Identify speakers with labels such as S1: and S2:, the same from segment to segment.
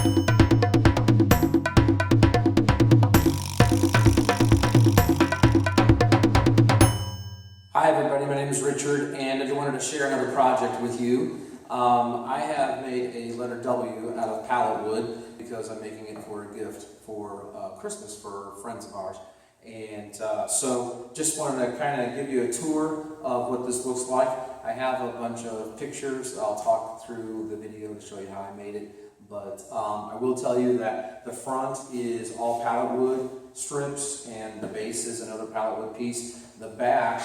S1: Hi everybody, my name is Richard and I wanted to share another project with you. I have made a letter W out of pallet wood because I'm making it for a gift for Christmas for friends of ours. And so just wanted to kind of give you a tour of what this looks like. I have a bunch of pictures. I'll talk through the video to show you how I made it. But I will tell you that the front is all pallet wood strips and the base is another pallet wood piece. The back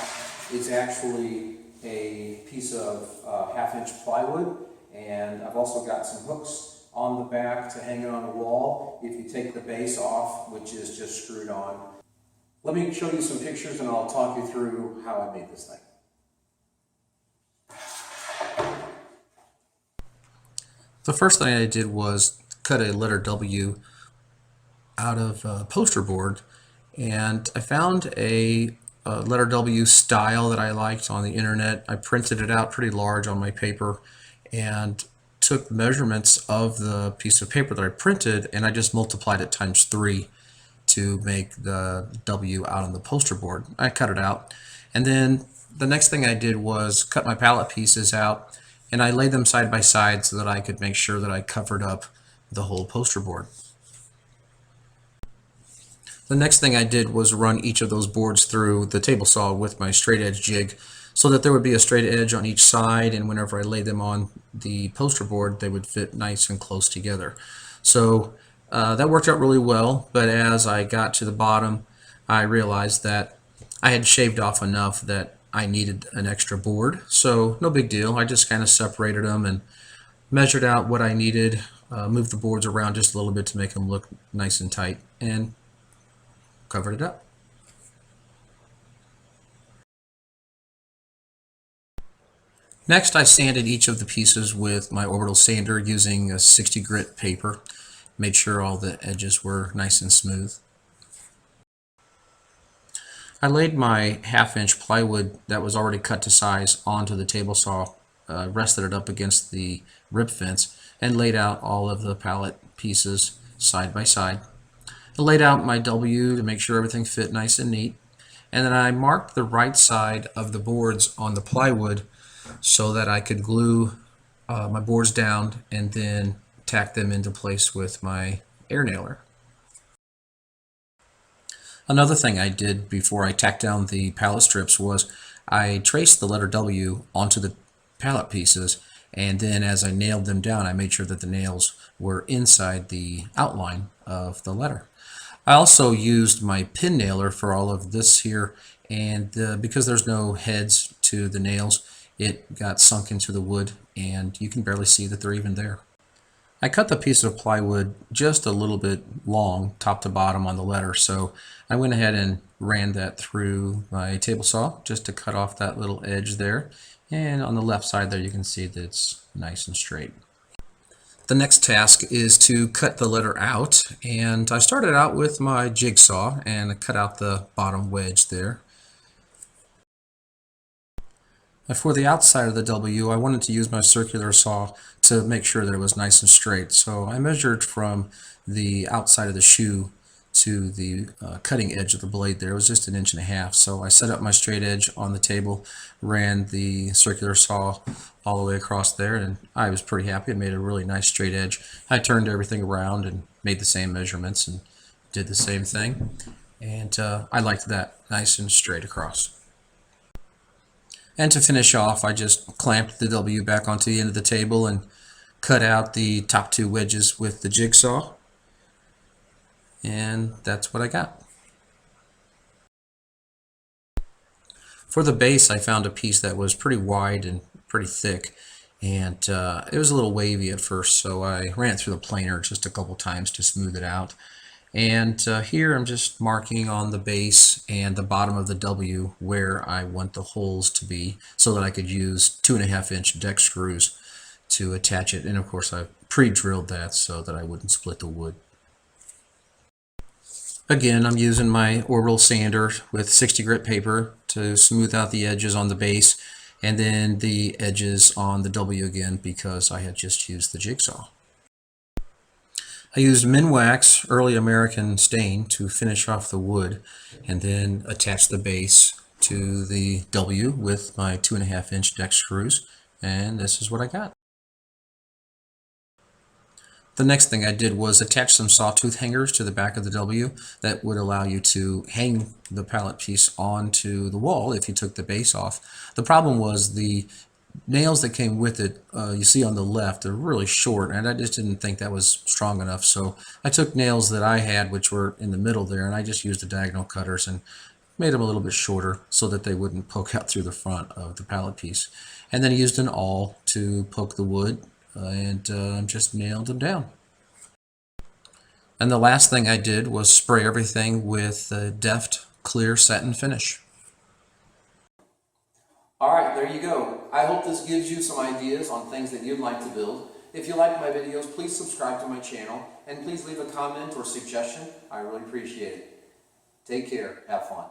S1: is actually a piece of half-inch plywood, and I've also got some hooks on the back to hang it on the wall if you take the base off, which is just screwed on. Let me show you some pictures and I'll talk you through how I made this thing. The first thing I did was cut a letter W out of poster board, and I found a letter W style that I liked on the internet. I printed it out pretty large on my paper and took measurements of the piece of paper that I printed, and I just multiplied it times 3 to make the W out on the poster board. I cut it out, and then the next thing I did was cut my pallet pieces out and I laid them side by side so that I could make sure that I covered up the whole poster board. The next thing I did was run each of those boards through the table saw with my straight edge jig so that there would be a straight edge on each side, and whenever I laid them on the poster board they would fit nice and close together. So that worked out really well, but as I got to the bottom I realized that I had shaved off enough that I needed an extra board. So no big deal, I just kind of separated them and measured out what I needed, moved the boards around just a little bit to make them look nice and tight, and covered it up. Next I sanded each of the pieces with my orbital sander using a 60 grit paper. Made sure all the edges were nice and smooth. I laid my half-inch plywood that was already cut to size onto the table saw, rested it up against the rib fence, and laid out all of the pallet pieces side by side. I laid out my W to make sure everything fit nice and neat, and then I marked the right side of the boards on the plywood so that I could glue my boards down and then tack them into place with my air nailer. Another thing I did before I tacked down the pallet strips was I traced the letter W onto the pallet pieces, and then as I nailed them down I made sure that the nails were inside the outline of the letter. I also used my pin nailer for all of this here, and because there's no heads to the nails, it got sunk into the wood and you can barely see that they're even there. I cut the piece of plywood just a little bit long, top to bottom on the letter, so I went ahead and ran that through my table saw just to cut off that little edge there, and on the left side there you can see that it's nice and straight. The next task is to cut the letter out, and I started out with my jigsaw and I cut out the bottom wedge there. For the outside of the W, I wanted to use my circular saw to make sure that it was nice and straight. So I measured from the outside of the shoe to the cutting edge of the blade there. It was just 1.5 inches. So I set up my straight edge on the table, ran the circular saw all the way across there, and I was pretty happy. It made a really nice straight edge. I turned everything around and made the same measurements and did the same thing. And I liked that, nice and straight across. And to finish off, I just clamped the W back onto the end of the table and cut out the top 2 wedges with the jigsaw. And that's what I got. For the base, I found a piece that was pretty wide and pretty thick, and it was a little wavy at first, so I ran it through the planer just a couple times to smooth it out. And here I'm just marking on the base and the bottom of the W where I want the holes to be so that I could use 2.5-inch deck screws to attach it. And of course I pre-drilled that so that I wouldn't split the wood. Again, I'm using my orbital sander with 60 grit paper to smooth out the edges on the base, and then the edges on the W again because I had just used the jigsaw. I used Minwax Early American stain to finish off the wood, and then attach the base to the W with my 2.5-inch deck screws, and this is what I got. The next thing I did was attach some sawtooth hangers to the back of the W that would allow you to hang the pallet piece onto the wall if you took the base off. The problem was the nails that came with it, you see on the left, they're really short, and I just didn't think that was strong enough. So I took nails that I had, which were in the middle there, and I just used the diagonal cutters and made them a little bit shorter so that they wouldn't poke out through the front of the pallet piece. And then I used an awl to poke the wood and just nailed them down. And the last thing I did was spray everything with a deft, clear satin finish. Alright, there you go. I hope this gives you some ideas on things that you'd like to build. If you like my videos, please subscribe to my channel, and please leave a comment or suggestion. I really appreciate it. Take care. Have fun.